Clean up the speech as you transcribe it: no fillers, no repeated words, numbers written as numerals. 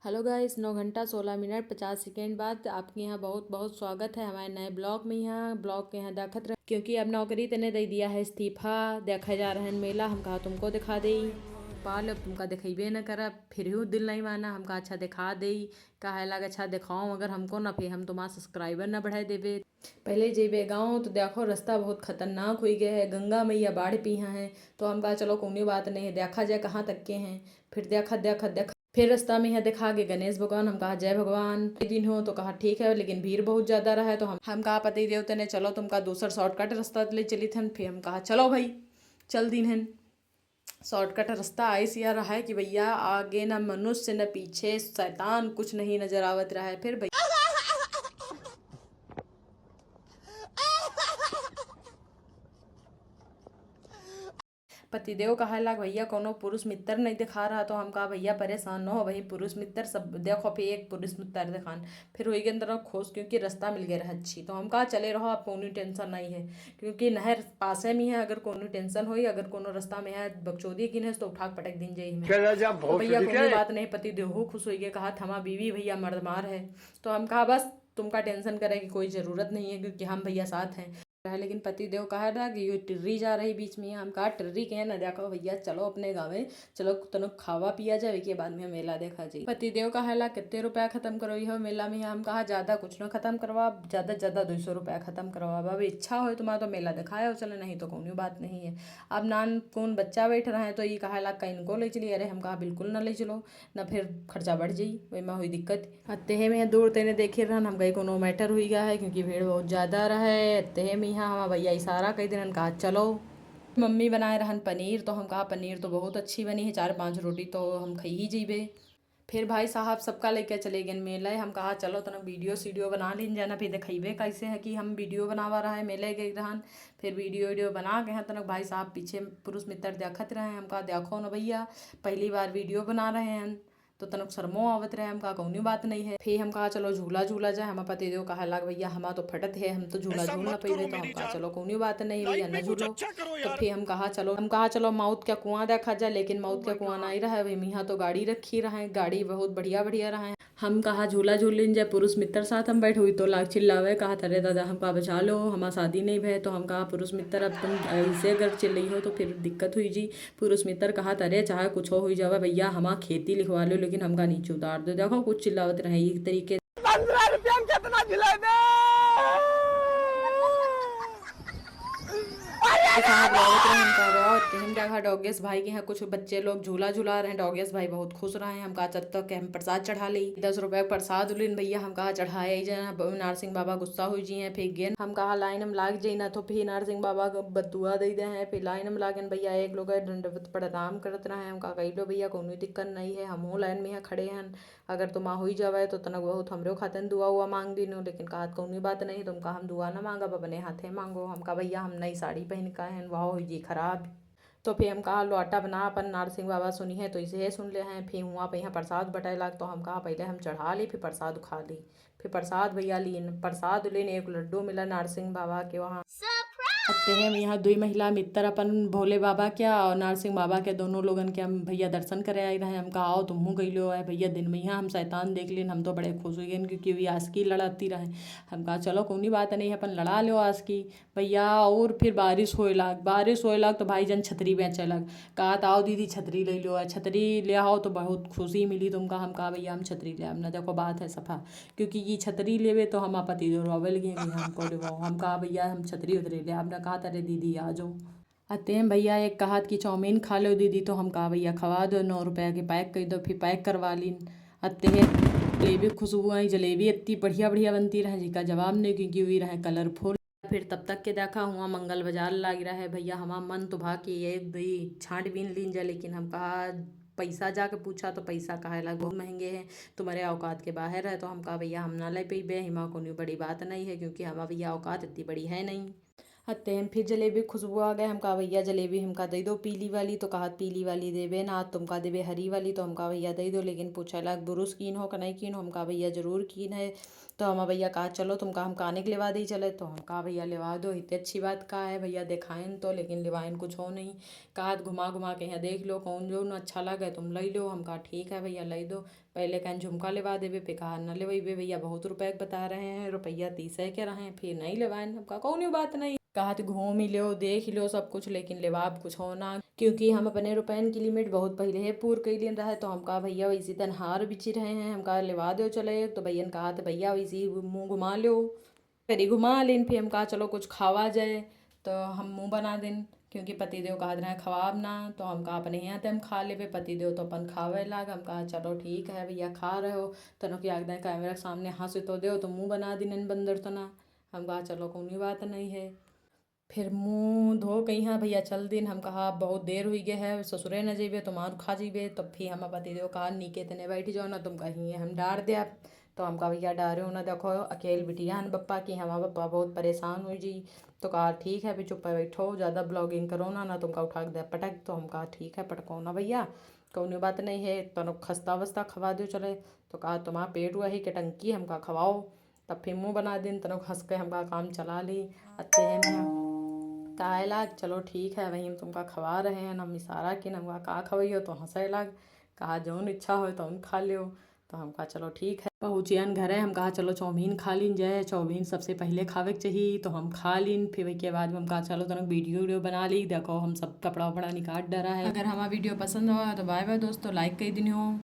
Hello guys, 9 घंटा 16 minute 50 second बाद आपके यहाँ बहुत बहुत स्वागत है हमारे नए ब्लॉग में। यहाँ ब्लॉग के यहाँ देखत रहे क्योंकि अब नौकरी तने दे दिया है इस्तीफा। देखा जा रहा है मेला, हम कहा तुमको दिखा दे पाल, अब तुमका दिखेबे न करब, फिर भी दिल नहीं माना। हम कहा अच्छा दिखा दे, कहा लगा अच्छा दिखाऊँ अगर हमको ना, फिर हम तुम्हारा सब्सक्राइबर ना बढ़ाए देबे। पहले जेबे गाँव तो देखो रास्ता बहुत खतरनाक हो गया है, गंगा मैया बाढ़ पिया है। तो हम कहा चलो कोई बात नहीं है, देखा जाए कहाँ तक के हैं। फिर देखा देखा देखा फिर रास्ता में यहाँ दिखा के गणेश भगवान, हम कहा जय भगवान दिन हो, तो कहा ठीक है लेकिन भीड़ बहुत ज्यादा रहा है। तो हम कहा पति देवते ने चलो तुमका दूसरा शॉर्टकट रास्ता ले चली थन। फिर हम कहा चलो भाई चल दिन है। शॉर्टकट रास्ता ऐसी आ रहा है कि भैया आगे न मनुष्य न पीछे शैतान कुछ नहीं नजर आवत रहा है। फिर भैया पतिदेव कहा लाग भैया कोनो पुरुष मित्र नहीं दिखा रहा। तो हम कहा भैया परेशान न हो, वही पुरुष मित्र सब देखो, फिर एक पुरुष मित्र दिखान। फिर वही के अंदर खोज क्योंकि रास्ता मिल गया रहा अच्छी। तो हम कहा चले रहो, आप कोनो टेंशन नहीं है क्योंकि नहर पासे में है। अगर कोनो टेंशन हुई, अगर कोनो रास्ता में है बकचोदी की है तो उठा पटक दिन जाई में। तो भैया कोई बात नहीं, पति देव खुश हो गए, कहा थमा बीवी भैया मर्दमार है। तो हम कहा बस तुमका टेंशन करे की कोई जरूरत नहीं है क्योंकि हम भैया साथ हैं। लेकिन पति देव कहा था कि ये टिर्री जा रही बीच में। हम कहा टिर्री के ना देखो भैया, चलो अपने गाँव में चलो तनो खावा पिया जाए के बाद में मेला देखा जाए। पति देव कहा ला कितने रुपया खत्म करो यह मेला में। हम कहा ज्यादा कुछ ना खत्म करवा, ज्यादा से ज्यादा 200 रुपया खत्म करवा। अब इच्छा हो तुम्हारा तो मेला दिखाया हो चले, नहीं तो कोई बात नहीं है। अब नान कौन बच्चा बैठ रहा है तो ये कहा ला कहीं इनको ले चलिए। अरे हम कहा बिल्कुल ना ले चलो, ना फिर खर्चा बढ़ जाई, वही में हुई दिक्कत। तेहे में दूर तेने देखे रहन, हम गए कोनो मैटर हुई गया है क्योंकि भीड़ बहुत ज़्यादा रहे। तेहे में यहाँ हम भैया इशारा कई दिन कहा चलो। मम्मी बनाए रहन पनीर, तो हम कहा पनीर तो बहुत अच्छी बनी है, 4-5 रोटी तो हम खई ही जीबे। फिर भाई साहब सबका लेके चले गए मेले। हम कहा चलो तना वीडियो सीडियो बना लीन जाना, फिर दिखेबे कैसे है कि हम वीडियो बनावा रहा है मेले गए रहन। फिर वीडियो वीडियो बना के हैं तनक भाई साहब पीछे पुरुष मित्र देखत रहे हैं। हम कहा देखो ना भैया पहली बार वीडियो बना रहे हैं तो तनक शर्मो आवत रहे। हम कहा कौनी बात नहीं है। फिर हम कहा चलो झूला झूला जाए। हम पति देव कहा लाग भैया हमा तो फटत है, हम तो झूला झूल ना पेबे। तो हम कहा चलो कौनी बात नहीं भैया न झूलो। तो फिर हम कहा चलो मौत का कुआं देखा जाए, लेकिन मौत का कुआं नहीं रहा है। भाई मियाँ तो गाड़ी रखी रहा है, गाड़ी बहुत बढ़िया बढ़िया रहा है। हम कहा झूला झूल लें जाए, पुरुष मित्र साथ हम बैठ हुई तो लाग चिल्लावे, कहा अरे दादा हम कहा बचा लो हमारा शादी नहीं भय। तो हम कहा पुरुष मित्र अब तुम ऐसे अगर चिल्लई हो तो फिर दिक्कत हुई जी। पुरुष मित्र कहा अरे चाहे कुछ हो हुई जावा भैया हमारा खेती लिखवा लो, लेकिन हमका नीचे उतार दो। देखो कुछ चिल्लावत रहे एक तरीके। 15 रुपया में कितना जिलेबी। साहब रोवत रहे। हम कहा रोवत हम क्या कहा डॉगेश भाई के यहाँ कुछ बच्चे लोग झूला झूला रहे हैं। डॉगेश भाई बहुत खुश रहे हैं। हम कहा चल तक हम प्रसाद चढ़ा ली, 10 रुपए का प्रसाद उलिन भैया। हम कहा चढ़ाया ही जाना, नारसिंह बाबा गुस्सा हुई जी हैं फिर गेन। हम कहा लाइन में लाग जाई ना, तो फिर नारसिंह बाबा को बदुआ दे दे हैं। फिर लाइन में लागन भैया एक लोग दंडवत प्रणाम करत रहे हैं। हम कहा कही लो भैया कोई दिक्कत नहीं है, हम लाइन में यहाँ खड़े हैं, अगर तुम हुई जावे तो तनक बहुत हमरो खातन दुआ हुआ मांग दीनो। लेकिन कहा कोई बात नहीं, तुमका हम दुआ ना मांगब, अपने हाथे मांगो। हम कहा भैया हम नई साड़ी पहन का है, वह हुई जी खराब। तो फिर हम कहा लोटा बना अपन नारसिंह बाबा सुनी है तो इसे सुन ले हैं। फिर वहाँ पे यहाँ प्रसाद बटाए लाग, तो हम कहा पहले हम चढ़ा ली फिर प्रसाद खा ली। फिर प्रसाद भैया लीन, प्रसाद लेन एक लड्डू मिला नारसिंह बाबा के वहाँ। अते हम यहाँ 2 महिला मित्र अपन भोले बाबा क्या और नारसिंह बाबा के दोनों लोगन के हम भैया दर्शन करे आई रहे। हम कहा आओ तुम गई लो आए भैया दिन में यहाँ हम शैतान देख लेन। हम तो बड़े खुश हुए क्योंकि वे आस्की लड़ाती रहे। हम कहा चलो कोई बात नहीं अपन लड़ा लो आस्की भैया। और फिर बारिश होए लाग तो भाई जन छतरी बेचे लग, कहा आओ दीदी छतरी ले लो, छतरी ले आओ तो बहुत खुशी मिली तुमका। हम कहा भैया हम छतरी ले आम ना, देखो बात है सफा क्योंकि ये छतरी लेवे तो हम पति दो रोवे लगे भैया हमको ले। हम कहा भैया हम छतरी उतरी ले, आपने कहा अरे दीदी आ जाओ। अते हैं भैया एक कहा कि चाउमीन खा लो दीदी, तो हम कहा भैया खवा दो, 9 रुपया के पैक कर दो। फिर पैक करवा लीन। अते हैं जलेबी खुशबू आई, जलेबी इतनी बढ़िया बढ़िया बनती रहे जी का जवाब नहीं क्योंकि हुई रहे कलरफुल। फिर तब तक के देखा हुआ मंगल बाजार लग रहा है भैया। हमारा मन तो भा कि एक दही छाँट बीन लीन जाए, लेकिन हम कहा पैसा जाके पूछा तो पैसा कहा लग बहुत महंगे हैं, तुम्हारे औकात के बाहर है। तो हम कहा भैया हम ना ले पे हिमा को बड़ी बात नहीं है क्योंकि हमारा भैया औकात इतनी बड़ी है नहीं। हत्ते हम फिर जलेबी खुशबू आ गए। हम कहा भैया जलेबी हमका दे दो पीली वाली, तो कहा पीली वाली देवे ना, तुमका देवे हरी वाली। तो हम कहा भैया दे दो, लेकिन पूछा लग बुरुस कीन हो कि नहीं कीन हो। हम कहा भैया जरूर कीन है। तो हम भैया कहा चलो तुमका हम काने के लिवा दी चले। तो हम कहा भैया लिवा दो, इतनी अच्छी बात कहा है भैया दिखाएं तो, लेकिन लिवाइन कुछ हो नहीं। कहा घुमा घुमा के यहाँ देख लो कौन जो न अच्छा लगे तुम ले लो। हम कहा ठीक है भैया ले दो। पहले कहें झुमका लिवा देवे, पे कहा न लेवे भैया बहुत रुपए के बता रहे हैं, रुपया 30 के रहे, फिर नहीं लेवाइन। हम कहा कौन बात नहीं, कहा तो घूम ही लो देख लो सब कुछ, लेकिन लेवाब कुछ होना, क्योंकि हम अपने रुपयन की लिमिट बहुत पहले ही पूर कर लिए रहे। तो हम कहा भैया वैसी तन हार बिची रहे हैं, हम कहा लेवा दो चले। तो भैया ने कहा तो भैया वैसी मुँह घुमा लो, फिर ही घुमा लेन। फिर हम कहा चलो कुछ खावा जाए, तो हम मुँह बना दें, क्योंकि पतिदेव कहा रहे खवाब ना। तो हम कहा अपने यहाँ तो हम खा लेवे, पतिदेव तो अपन खावे लाग। हम कहा चलो ठीक है भैया खा रहे हो तनो कि आग कैमरा के सामने हंस तो दो, तो मुँह बना दिन बंदर तो ना। हम कहा चलो कोई बात नहीं है। फिर मुँह धो के यहाँ भैया चल दिन। हम कहा बहुत देर हुई गए है, ससुरे न जेबे तो मार खा जीबे। तो फिर हम पतिदेव कहा नीके तने बैठ जाओ ना, तुम कहीं हम डार दे। तो हम कहा भैया डारे हो ना, देखो अकेले बिटिया हन बप्पा की, हमारा बप्पा बहुत परेशान हुई जी। तो कहा ठीक है भी चुप बैठो, ज़्यादा ब्लॉगिंग करो ना तुमका उठा के दे पटक। तो हम कहा ठीक है पटको ना भैया, कौन बात नहीं है, तनो खस्ता वस्ता खवा दो चले। तो कहा तुम्हारा पेट हुआ ही के टंकी, हम कहा खवाओ। तब फिर मुँह बना दिन तनो हंस के हम कहा काम चला ली। अच्छे हम कहा लाग चलो ठीक है वही हम तुमका खवा रहे हैं, हम इशारा कि नमका का खवैयो। तो हंसे लाग, कहा जौन इच्छा हो तो उन खा लियो। तो हम कहा चलो ठीक है। पहुँचियन घरे, हम कहा चलो चाउमीन खा लीन जाए, चाउमीन सबसे पहले खावे के चाहिए। तो हम खा लीन, फिर के बाद हम कहा चलो तनक वीडियो बना ली, देखो हम सब कपड़ा वपड़ा निकाल डरा है। अगर हमारा वीडियो पसंद हुआ तो बाय बाय दोस्तों, लाइक कर दिन हो।